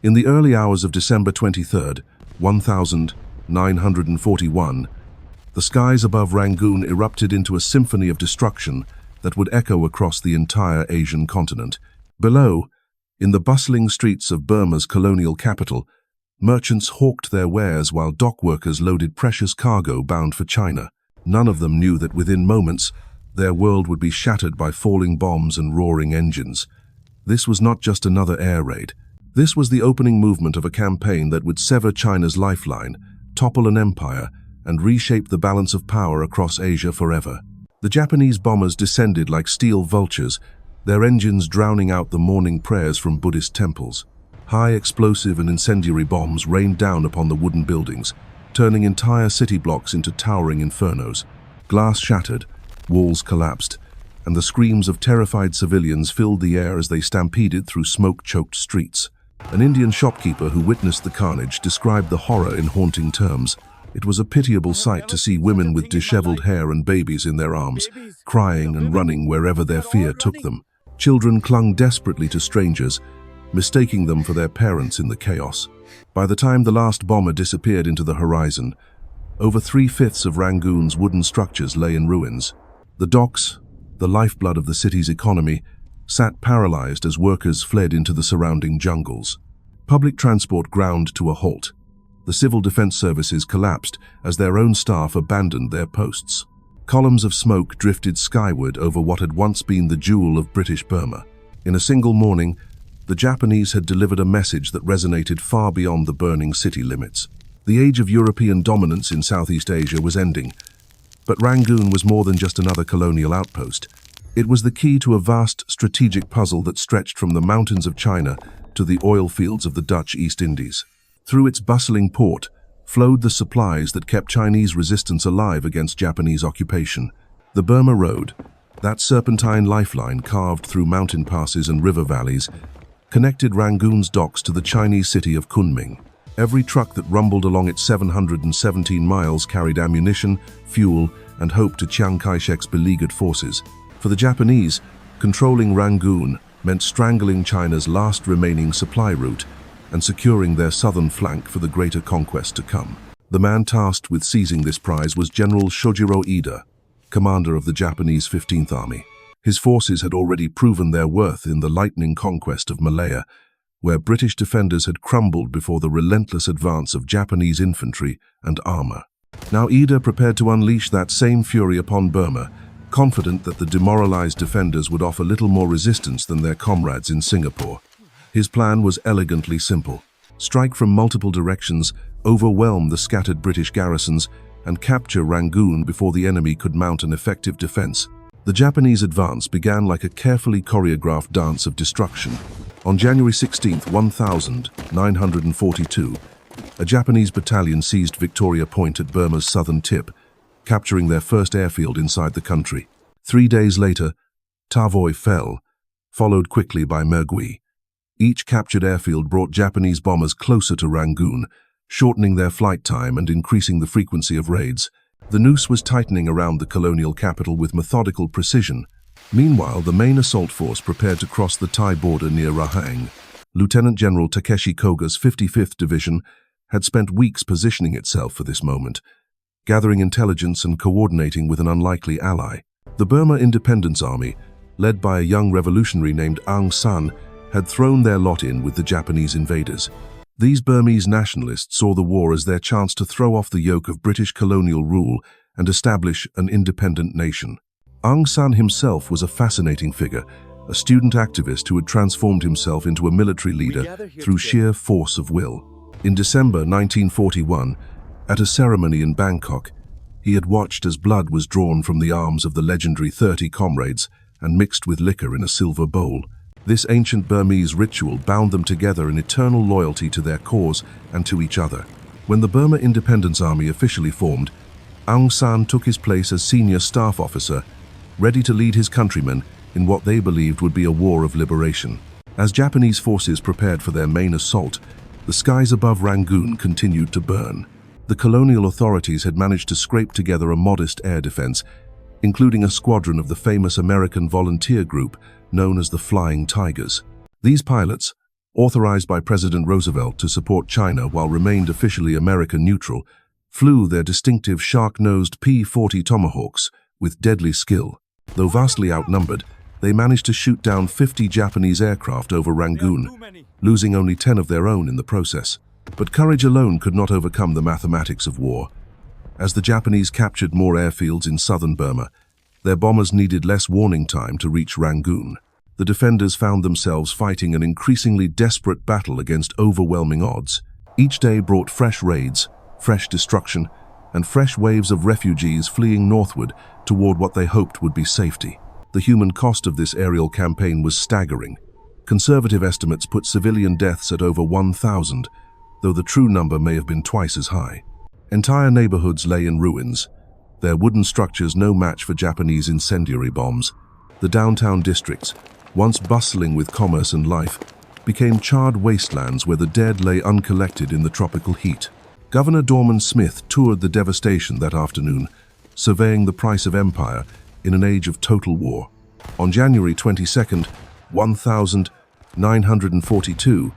In the early hours of December 23, 1941, the skies above Rangoon erupted into a symphony of destruction that would echo across the entire Asian continent. Below, in the bustling streets of Burma's colonial capital, merchants hawked their wares while dock workers loaded precious cargo bound for China. None of them knew that within moments, their world would be shattered by falling bombs and roaring engines. This was not just another air raid. This was the opening movement of a campaign that would sever China's lifeline, topple an empire, and reshape the balance of power across Asia forever. The Japanese bombers descended like steel vultures, their engines drowning out the morning prayers from Buddhist temples. High explosive and incendiary bombs rained down upon the wooden buildings, turning entire city blocks into towering infernos. Glass shattered, walls collapsed, and the screams of terrified civilians filled the air as they stampeded through smoke-choked streets. An Indian shopkeeper who witnessed the carnage described the horror in haunting terms. It was a pitiable sight to see women with disheveled hair and babies in their arms, crying and running wherever their fear took them. Children clung desperately to strangers, mistaking them for their parents in the chaos. By the time the last bomber disappeared into the horizon, over 3/5 of Rangoon's wooden structures lay in ruins. The docks, the lifeblood of the city's economy, sat paralyzed as workers fled into the surrounding jungles. Public transport ground to a halt. The civil defense services collapsed as their own staff abandoned their posts. Columns of smoke drifted skyward over what had once been the jewel of British Burma. In a single morning, the Japanese had delivered a message that resonated far beyond the burning city limits. The age of European dominance in Southeast Asia was ending, but Rangoon was more than just another colonial outpost. It was the key to a vast strategic puzzle that stretched from the mountains of China to the oil fields of the Dutch East Indies. Through its bustling port flowed the supplies that kept Chinese resistance alive against Japanese occupation. The Burma Road, that serpentine lifeline carved through mountain passes and river valleys, connected Rangoon's docks to the Chinese city of Kunming. Every truck that rumbled along its 717 miles carried ammunition, fuel, and hope to Chiang Kai-shek's beleaguered forces. For the Japanese, controlling Rangoon meant strangling China's last remaining supply route and securing their southern flank for the greater conquest to come. The man tasked with seizing this prize was General Shojiro Iida, commander of the Japanese 15th Army. His forces had already proven their worth in the lightning conquest of Malaya, where British defenders had crumbled before the relentless advance of Japanese infantry and armor. Now Iida prepared to unleash that same fury upon Burma, confident that the demoralized defenders would offer little more resistance than their comrades in Singapore. His plan was elegantly simple: strike from multiple directions, overwhelm the scattered British garrisons, and capture Rangoon before the enemy could mount an effective defense. The Japanese advance began like a carefully choreographed dance of destruction. On January 16, 1942, a Japanese battalion seized Victoria Point at Burma's southern tip, capturing their first airfield inside the country. 3 days later, Tavoy fell, followed quickly by Mergui. Each captured airfield brought Japanese bombers closer to Rangoon, shortening their flight time and increasing the frequency of raids. The noose was tightening around the colonial capital with methodical precision. Meanwhile, the main assault force prepared to cross the Thai border near Rahang. Lieutenant General Takeshi Koga's 55th Division had spent weeks positioning itself for this moment, gathering intelligence and coordinating with an unlikely ally. The Burma Independence Army, led by a young revolutionary named Aung, had thrown their lot in with the Japanese invaders. These Burmese nationalists saw the war as their chance to throw off the yoke of British colonial rule and establish an independent nation. Aung himself was a fascinating figure, a student activist who had transformed himself into a military leader through sheer force of will. In December 1941, at a ceremony in Bangkok, he had watched as blood was drawn from the arms of the legendary 30 comrades and mixed with liquor in a silver bowl. This ancient Burmese ritual bound them together in eternal loyalty to their cause and to each other. When the Burma Independence Army officially formed, Aung San took his place as senior staff officer, ready to lead his countrymen in what they believed would be a war of liberation. As Japanese forces prepared for their main assault, the skies above Rangoon continued to burn. The colonial authorities had managed to scrape together a modest air defense, including a squadron of the famous American volunteer group known as the Flying Tigers. These pilots, authorized by President Roosevelt to support China while remained officially America neutral, flew their distinctive shark-nosed P-40 Tomahawks with deadly skill. Though vastly outnumbered, they managed to shoot down 50 Japanese aircraft over Rangoon, losing only 10 of their own in the process. But courage alone could not overcome the mathematics of war. As the Japanese captured more airfields in southern Burma, their bombers needed less warning time to reach Rangoon. The defenders found themselves fighting an increasingly desperate battle against overwhelming odds. Each day brought fresh raids, fresh destruction, and fresh waves of refugees fleeing northward toward what they hoped would be safety. The human cost of this aerial campaign was staggering. Conservative estimates put civilian deaths at over 1,000, though the true number may have been twice as high. Entire neighborhoods lay in ruins, their wooden structures no match for Japanese incendiary bombs. The downtown districts, once bustling with commerce and life, became charred wastelands where the dead lay uncollected in the tropical heat. Governor Dorman Smith toured the devastation that afternoon, surveying the price of empire in an age of total war. On January 22, 1942,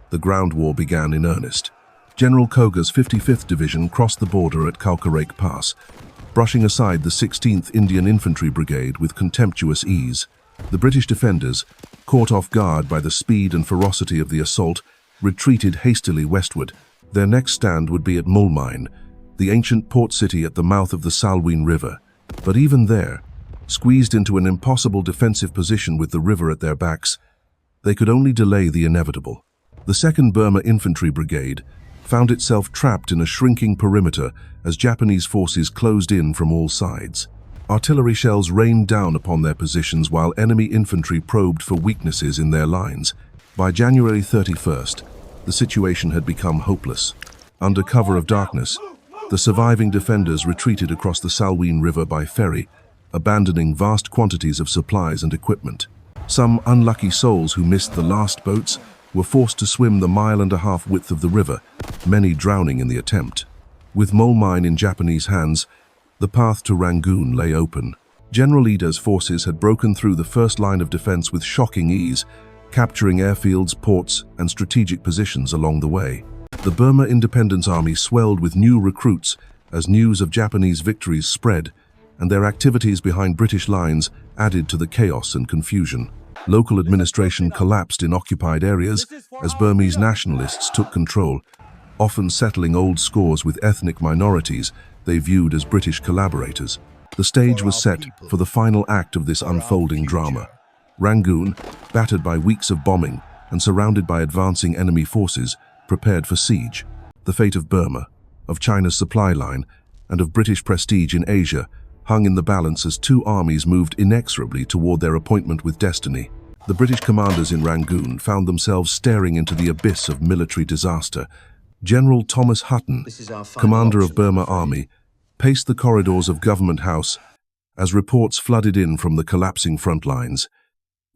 the ground war began in earnest. General Koga's 55th Division crossed the border at Kawkareik Pass, brushing aside the 16th Indian Infantry Brigade with contemptuous ease. The British defenders, caught off guard by the speed and ferocity of the assault, retreated hastily westward. Their next stand would be at Moulmein, the ancient port city at the mouth of the Salween River. But even there, squeezed into an impossible defensive position with the river at their backs, they could only delay the inevitable. The 2nd Burma Infantry Brigade found itself trapped in a shrinking perimeter as Japanese forces closed in from all sides. Artillery shells rained down upon their positions while enemy infantry probed for weaknesses in their lines. By January 31st, the situation had become hopeless. Under cover of darkness, the surviving defenders retreated across the Salween River by ferry, abandoning vast quantities of supplies and equipment. Some unlucky souls who missed the last boats were forced to swim the mile-and-a-half width of the river, many drowning in the attempt. With Moulmein in Japanese hands, the path to Rangoon lay open. General Iida's forces had broken through the first line of defense with shocking ease, capturing airfields, ports, and strategic positions along the way. The Burma Independence Army swelled with new recruits as news of Japanese victories spread, and their activities behind British lines added to the chaos and confusion. Local administration collapsed in occupied areas as Burmese nationalists took control, often settling old scores with ethnic minorities they viewed as British collaborators. The stage was set for the final act of this unfolding drama. Rangoon, battered by weeks of bombing and surrounded by advancing enemy forces, prepared for siege. The fate of Burma, of China's supply line, and of British prestige in Asia hung in the balance as two armies moved inexorably toward their appointment with destiny. The British commanders in Rangoon found themselves staring into the abyss of military disaster. General Thomas Hutton, commander of Burma Army, paced the corridors of Government House as reports flooded in from the collapsing front lines.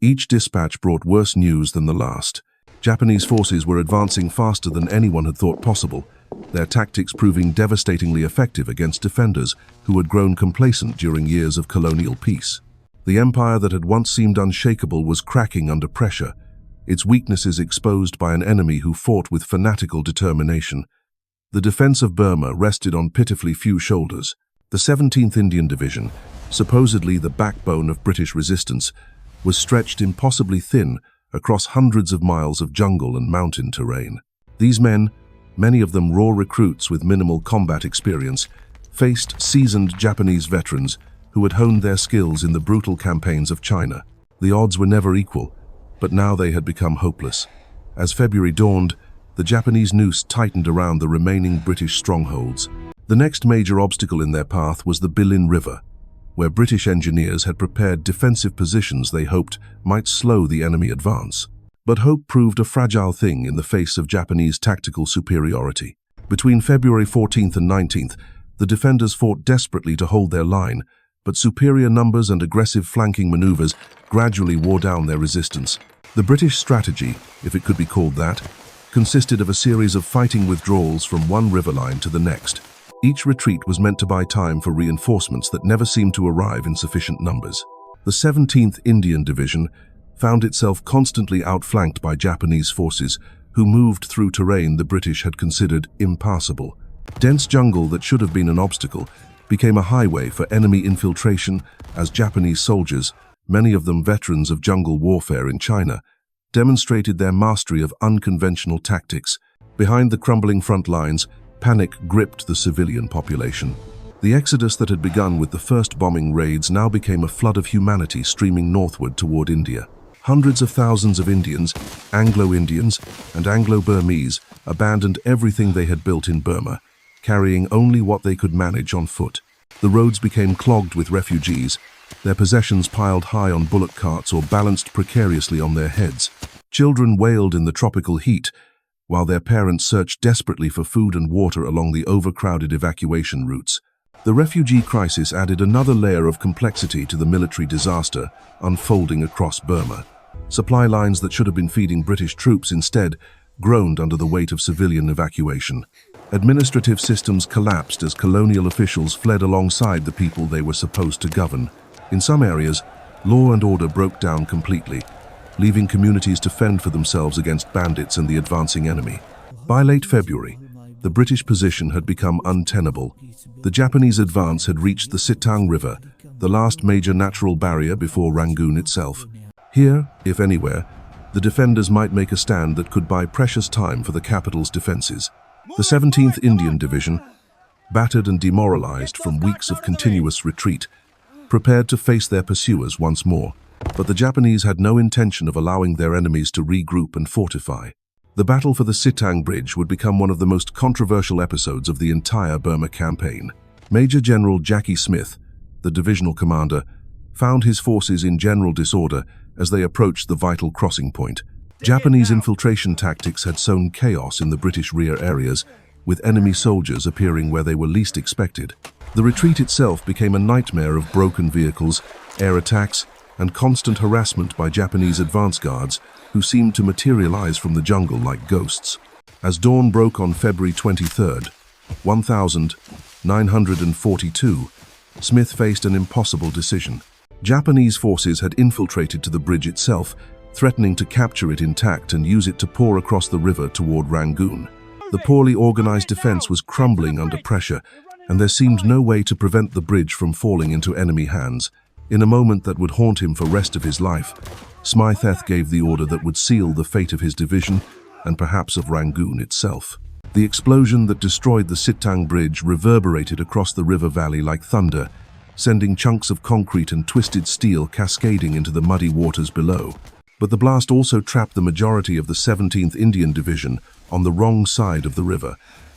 Each dispatch brought worse news than the last. Japanese forces were advancing faster than anyone had thought possible, their tactics proving devastatingly effective against defenders who had grown complacent during years of colonial peace. The empire that had once seemed unshakable was cracking under pressure, its weaknesses exposed by an enemy who fought with fanatical determination. The defense of Burma rested on pitifully few shoulders. The 17th Indian Division, supposedly the backbone of British resistance, was stretched impossibly thin across hundreds of miles of jungle and mountain terrain. These men, many of them raw recruits with minimal combat experience, faced seasoned Japanese veterans who had honed their skills in the brutal campaigns of China. The odds were never equal, but now they had become hopeless. As February dawned, the Japanese noose tightened around the remaining British strongholds. The next major obstacle in their path was the Bilin River, where British engineers had prepared defensive positions they hoped might slow the enemy advance. But hope proved a fragile thing in the face of Japanese tactical superiority. Between February 14th and 19th, the defenders fought desperately to hold their line, but superior numbers and aggressive flanking maneuvers gradually wore down their resistance. The British strategy, if it could be called that, consisted of a series of fighting withdrawals from one riverline to the next. Each retreat was meant to buy time for reinforcements that never seemed to arrive in sufficient numbers. The 17th Indian Division found itself constantly outflanked by Japanese forces who moved through terrain the British had considered impassable. Dense jungle that should have been an obstacle became a highway for enemy infiltration as Japanese soldiers, many of them veterans of jungle warfare in China, demonstrated their mastery of unconventional tactics. Behind the crumbling front lines, panic gripped the civilian population. The exodus that had begun with the first bombing raids now became a flood of humanity streaming northward toward India. Hundreds of thousands of Indians, Anglo-Indians, and Anglo-Burmese abandoned everything they had built in Burma, carrying only what they could manage on foot. The roads became clogged with refugees, their possessions piled high on bullock carts or balanced precariously on their heads. Children wailed in the tropical heat, while their parents searched desperately for food and water along the overcrowded evacuation routes. The refugee crisis added another layer of complexity to the military disaster unfolding across Burma. Supply lines that should have been feeding British troops instead groaned under the weight of civilian evacuation. Administrative systems collapsed as colonial officials fled alongside the people they were supposed to govern. In some areas, law and order broke down completely, leaving communities to fend for themselves against bandits and the advancing enemy. By late February, the British position had become untenable. The Japanese advance had reached the Sittang River, the last major natural barrier before Rangoon itself. Here, if anywhere, the defenders might make a stand that could buy precious time for the capital's defenses. The 17th Indian Division, battered and demoralized from weeks of continuous retreat, prepared to face their pursuers once more. But the Japanese had no intention of allowing their enemies to regroup and fortify. The battle for the Sittang Bridge would become one of the most controversial episodes of the entire Burma campaign. Major General Jackie Smith, the divisional commander, found his forces in general disorder as they approached the vital crossing point. Japanese infiltration tactics had sown chaos in the British rear areas, with enemy soldiers appearing where they were least expected. The retreat itself became a nightmare of broken vehicles, air attacks, and constant harassment by Japanese advance guards who seemed to materialize from the jungle like ghosts. As dawn broke on February 23rd, 1942, Smith faced an impossible decision. Japanese forces had infiltrated to the bridge itself, threatening to capture it intact and use it to pour across the river toward Rangoon. The poorly organized defense was crumbling under pressure, and there seemed no way to prevent the bridge from falling into enemy hands. In a moment that would haunt him for the rest of his life, Smythe gave the order that would seal the fate of his division and perhaps of Rangoon itself. The explosion that destroyed the Sittang Bridge reverberated across the river valley like thunder, sending chunks of concrete and twisted steel cascading into the muddy waters below. But the blast also trapped the majority of the 17th Indian Division on the wrong side of the river,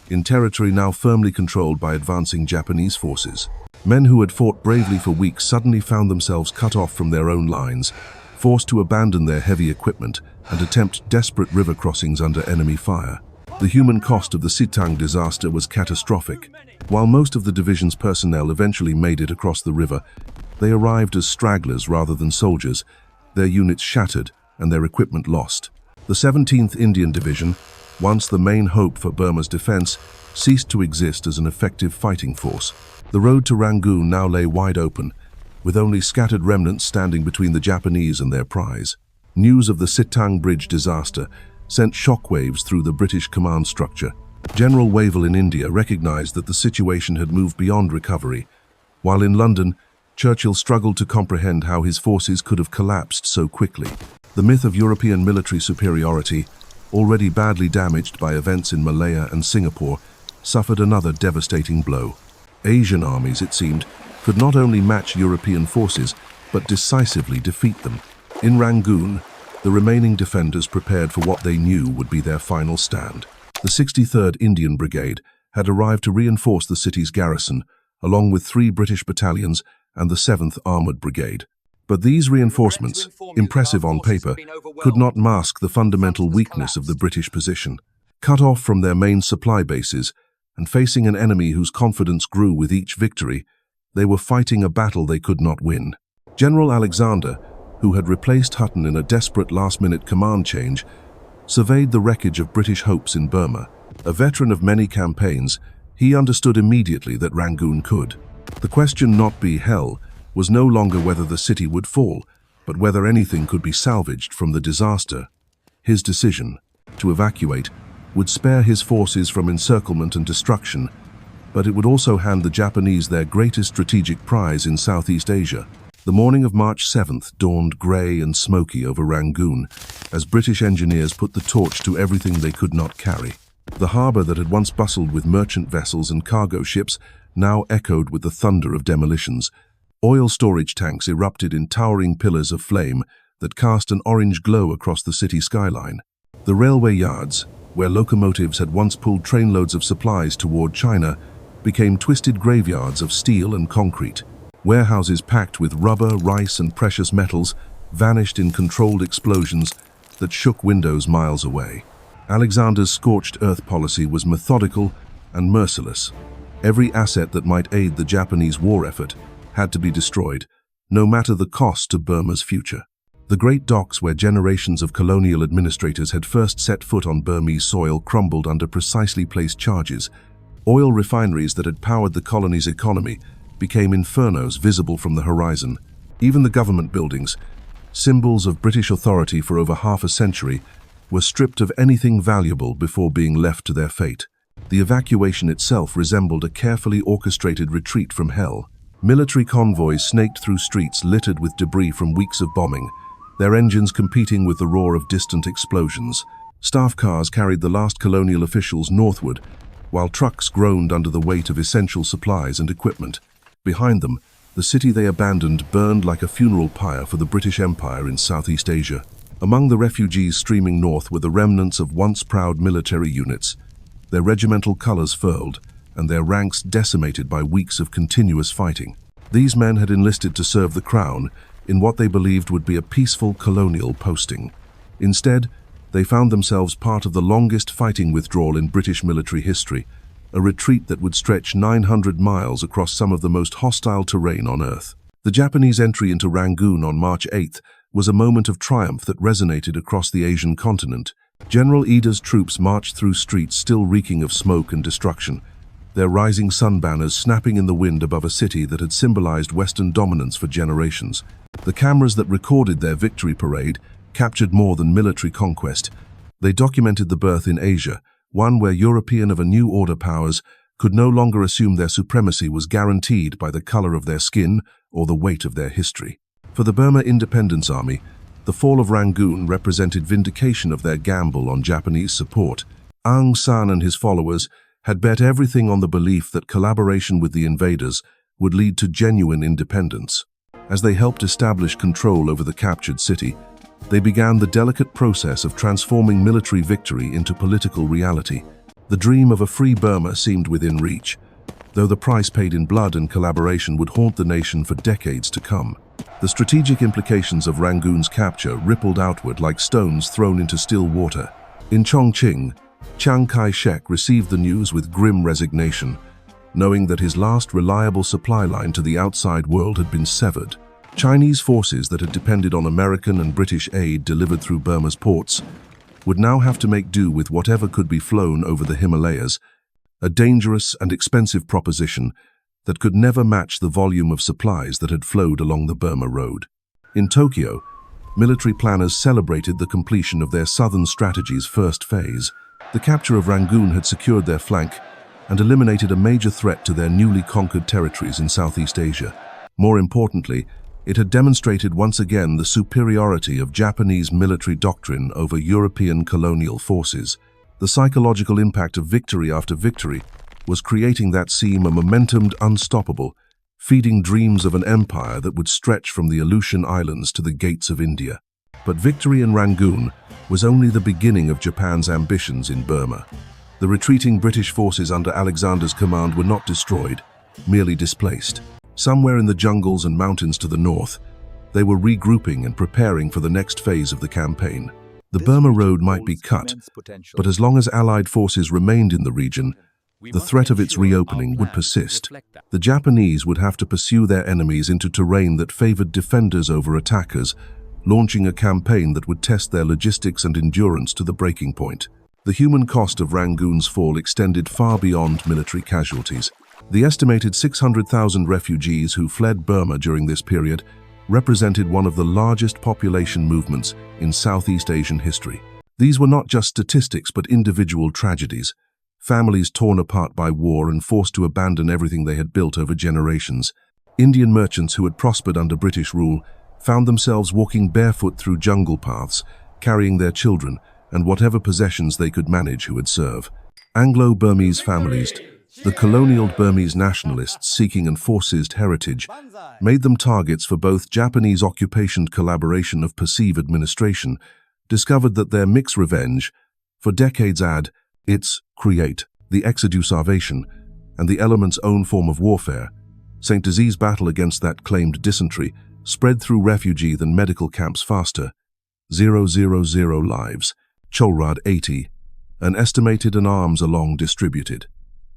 in territory now firmly controlled by advancing Japanese forces. Men who had fought bravely for weeks suddenly found themselves cut off from their own lines, forced to abandon their heavy equipment and attempt desperate river crossings under enemy fire. The human cost of the Sittang disaster was catastrophic. While most of the division's personnel eventually made it across the river, they arrived as stragglers rather than soldiers, their units shattered and their equipment lost. The 17th Indian Division, once the main hope for Burma's defense, ceased to exist as an effective fighting force. The road to Rangoon now lay wide open, with only scattered remnants standing between the Japanese and their prize. News of the Sittang Bridge disaster sent shockwaves through the British command structure. General Wavell in India recognized that the situation had moved beyond recovery, while in London, Churchill struggled to comprehend how his forces could have collapsed so quickly. The myth of European military superiority, already badly damaged by events in Malaya and Singapore, suffered another devastating blow. Asian armies, it seemed, could not only match European forces, but decisively defeat them. In Rangoon, the remaining defenders prepared for what they knew would be their final stand. The 63rd Indian Brigade had arrived to reinforce the city's garrison, along with 3 British battalions and the 7th Armoured Brigade. But these reinforcements, impressive on paper, could not mask the fundamental weakness of the British position. Cut off from their main supply bases, and facing an enemy whose confidence grew with each victory, they were fighting a battle they could not win. General Alexander, who had replaced Hutton in a desperate last-minute command change, surveyed the wreckage of British hopes in Burma. A veteran of many campaigns, he understood immediately that Rangoon could. The question not be hell was no longer whether the city would fall, But whether anything could be salvaged from the disaster, his decision to evacuate would spare his forces from encirclement and destruction, but it would also hand the Japanese their greatest strategic prize in Southeast Asia. The morning of March 7th dawned grey and smoky over Rangoon as British engineers put the torch to everything they could not carry. The harbour that had once bustled with merchant vessels and cargo ships now echoed with the thunder of demolitions. Oil storage tanks erupted in towering pillars of flame that cast an orange glow across the city skyline. The railway yards, where locomotives had once pulled trainloads of supplies toward China, became twisted graveyards of steel and concrete. Warehouses packed with rubber, rice, and precious metals vanished in controlled explosions that shook windows miles away. Alexander's scorched-earth policy was methodical and merciless. Every asset that might aid the Japanese war effort had to be destroyed, no matter the cost to Burma's future. The great docks where generations of colonial administrators had first set foot on Burmese soil crumbled under precisely placed charges. Oil refineries that had powered the colony's economy became infernos visible from the horizon. Even the government buildings, symbols of British authority for over half a century, were stripped of anything valuable before being left to their fate. The evacuation itself resembled a carefully orchestrated retreat from hell. Military convoys snaked through streets littered with debris from weeks of bombing, their engines competing with the roar of distant explosions. Staff cars carried the last colonial officials northward, while trucks groaned under the weight of essential supplies and equipment. Behind them, the city they abandoned burned like a funeral pyre for the British Empire in Southeast Asia. Among the refugees streaming north were the remnants of once proud military units, their regimental colours furled and their ranks decimated by weeks of continuous fighting. These men had enlisted to serve the Crown in what they believed would be a peaceful colonial posting. Instead, they found themselves part of the longest fighting withdrawal in British military history, a retreat that would stretch 900 miles across some of the most hostile terrain on Earth. The Japanese entry into Rangoon on March 8th was a moment of triumph that resonated across the Asian continent. General Iida's troops marched through streets still reeking of smoke and destruction, their rising sun banners snapping in the wind above a city that had symbolized Western dominance for generations. The cameras that recorded their victory parade captured more than military conquest. They documented the birth in Asia, one where European of a new order powers could no longer assume their supremacy was guaranteed by the color of their skin or the weight of their history. For the Burma Independence Army, the Fall of Rangoon represented vindication of their gamble on Japanese support. Aung San and his followers had bet everything on the belief that collaboration with the invaders would lead to genuine independence. As they helped establish control over the captured city, they began the delicate process of transforming military victory into political reality. The dream of a free Burma seemed within reach, though the price paid in blood and collaboration would haunt the nation for decades to come. The strategic implications of Rangoon's capture rippled outward like stones thrown into still water. In Chongqing, Chiang Kai-shek received the news with grim resignation, knowing that his last reliable supply line to the outside world had been severed. Chinese forces that had depended on American and British aid delivered through Burma's ports would now have to make do with whatever could be flown over the Himalayas, a dangerous and expensive proposition that could never match the volume of supplies that had flowed along the Burma Road. In Tokyo, military planners celebrated the completion of their southern strategy's first phase. The capture of Rangoon had secured their flank and eliminated a major threat to their newly conquered territories in Southeast Asia. More importantly, it had demonstrated once again the superiority of Japanese military doctrine over European colonial forces. The psychological impact of victory after victory was creating that seem a momentumed unstoppable, feeding dreams of an empire that would stretch from the Aleutian Islands to the gates of India. But victory in Rangoon was only the beginning of Japan's ambitions in Burma. The retreating British forces under Alexander's command were not destroyed, merely displaced. Somewhere in the jungles and mountains to the north, they were regrouping and preparing for the next phase of the campaign. The Burma Road might be cut, but as long as Allied forces remained in the region, the threat of its reopening would persist. The Japanese would have to pursue their enemies into terrain that favored defenders over attackers, launching a campaign that would test their logistics and endurance to the breaking point. The human cost of Rangoon's fall extended far beyond military casualties. The estimated 600,000 refugees who fled Burma during this period represented one of the largest population movements in Southeast Asian history. These were not just statistics but individual tragedies, families torn apart by war and forced to abandon everything they had built over generations. Indian merchants who had prospered under British rule found themselves walking barefoot through jungle paths, carrying their children and whatever possessions they could manage who would serve. Anglo-Burmese families, the colonial Burmese nationalists seeking enforced heritage, made them targets for both Japanese occupation and collaboration of perceived administration, discovered that their mixed revenge, for decades its create, the exudusarvation, and the element's own form of warfare. St. Disease battle against that claimed dysentery spread through refugee than medical camps faster. 000 lives, Cholrad 80, and estimated and arms along distributed.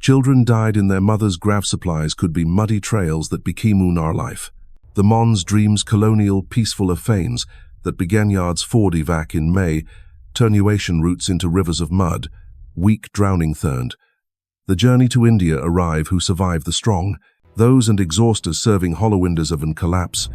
Children died in their mothers' grave supplies could be muddy trails that became our life. The Mons dreams colonial peaceful affanes that began yards Ford evac in May, ternuation routes into rivers of mud, weak drowning thurned. The journey to India arrive who survive the strong, those and exhausters serving hollow windows of an collapse,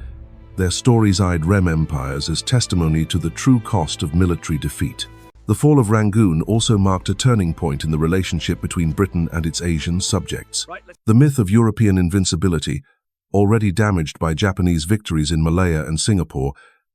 their stories-eyed Rem empires as testimony to the true cost of military defeat. The Fall of Rangoon also marked a turning point in the relationship between Britain and its Asian subjects. The myth of European invincibility, already damaged by Japanese victories in Malaya and Singapore,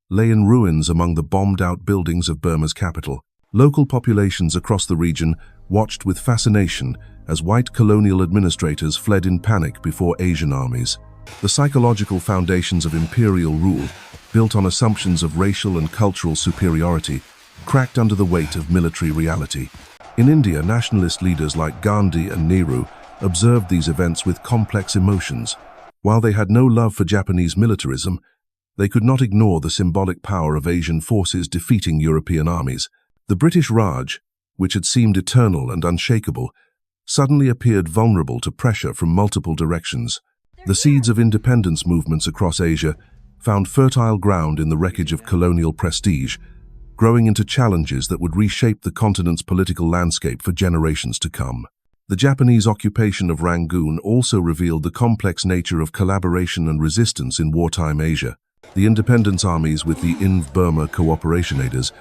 lay in ruins among the bombed-out buildings of Burma's capital. Local populations across the region watched with fascination as white colonial administrators fled in panic before Asian armies. The psychological foundations of imperial rule, built on assumptions of racial and cultural superiority, cracked under the weight of military reality. In India, nationalist leaders like Gandhi and Nehru observed these events with complex emotions. While they had no love for Japanese militarism, they could not ignore the symbolic power of Asian forces defeating European armies. The British Raj, which had seemed eternal and unshakable, suddenly appeared vulnerable to pressure from multiple directions. The seeds of independence movements across Asia found fertile ground in the wreckage of colonial prestige, growing into challenges that would reshape the continent's political landscape for generations to come. The Japanese occupation of Rangoon also revealed the complex nature of collaboration and resistance in wartime Asia. The independence armies with the In-Burma Cooperation Aiders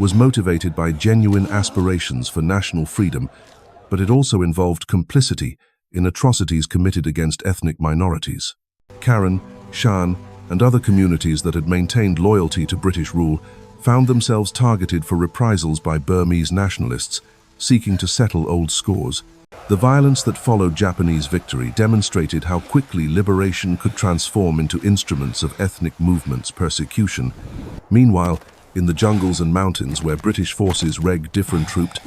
was motivated by genuine aspirations for national freedom, but it also involved complicity in atrocities committed against ethnic minorities. Karen, Shan, and other communities that had maintained loyalty to British rule found themselves targeted for reprisals by Burmese nationalists seeking to settle old scores. The violence that followed Japanese victory demonstrated how quickly liberation could transform into instruments of ethnic movements' persecution. Meanwhile, in the jungles and mountains where British forces regged different troops,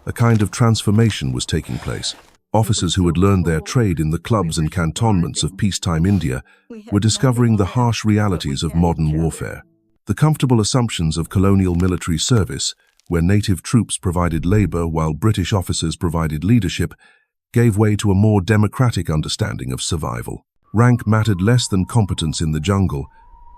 a kind of transformation was taking place. Officers who had learned their trade in the clubs and cantonments of peacetime India were discovering the harsh realities of modern warfare. The comfortable assumptions of colonial military service, where native troops provided labor while British officers provided leadership, gave way to a more democratic understanding of survival. Rank mattered less than competence in the jungle,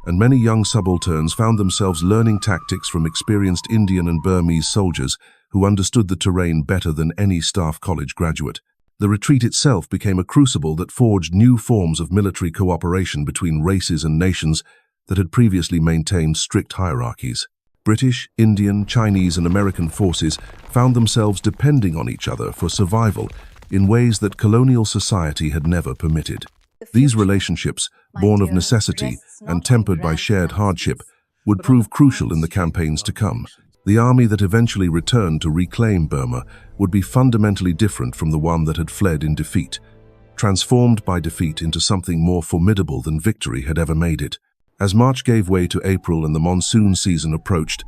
and many young subalterns found themselves learning tactics from experienced Indian and Burmese soldiers who understood the terrain better than any staff college graduate. The retreat itself became a crucible that forged new forms of military cooperation between races and nations that had previously maintained strict hierarchies. British, Indian, Chinese, and American forces found themselves depending on each other for survival in ways that colonial society had never permitted. These relationships, born of necessity and tempered by shared hardship, would prove crucial in the campaigns to come. The army that eventually returned to reclaim Burma would be fundamentally different from the one that had fled in defeat, transformed by defeat into something more formidable than victory had ever made it. As March gave way to April and the monsoon season approached,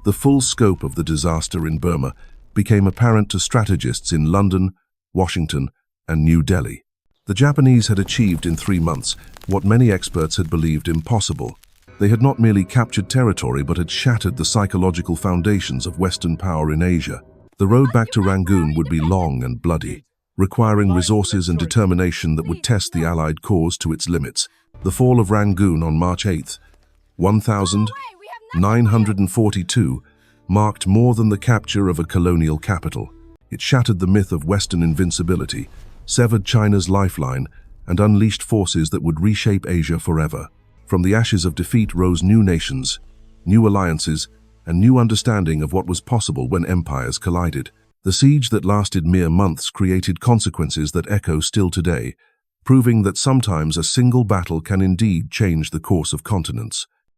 the full scope of the disaster in Burma became apparent to strategists in London, Washington, and New Delhi. The Japanese had achieved in 3 months what many experts had believed impossible. They had not merely captured territory but had shattered the psychological foundations of Western power in Asia. The road back to Rangoon would be long and bloody, requiring resources and determination that would test the Allied cause to its limits. The fall of Rangoon on March 8, 1942, marked more than the capture of a colonial capital. It shattered the myth of Western invincibility, severed China's lifeline, and unleashed forces that would reshape Asia forever. From the ashes of defeat rose new nations, new alliances, and new understanding of what was possible when empires collided. The siege that lasted mere months created consequences that echo still today, proving that sometimes a single battle can indeed change the course of continents.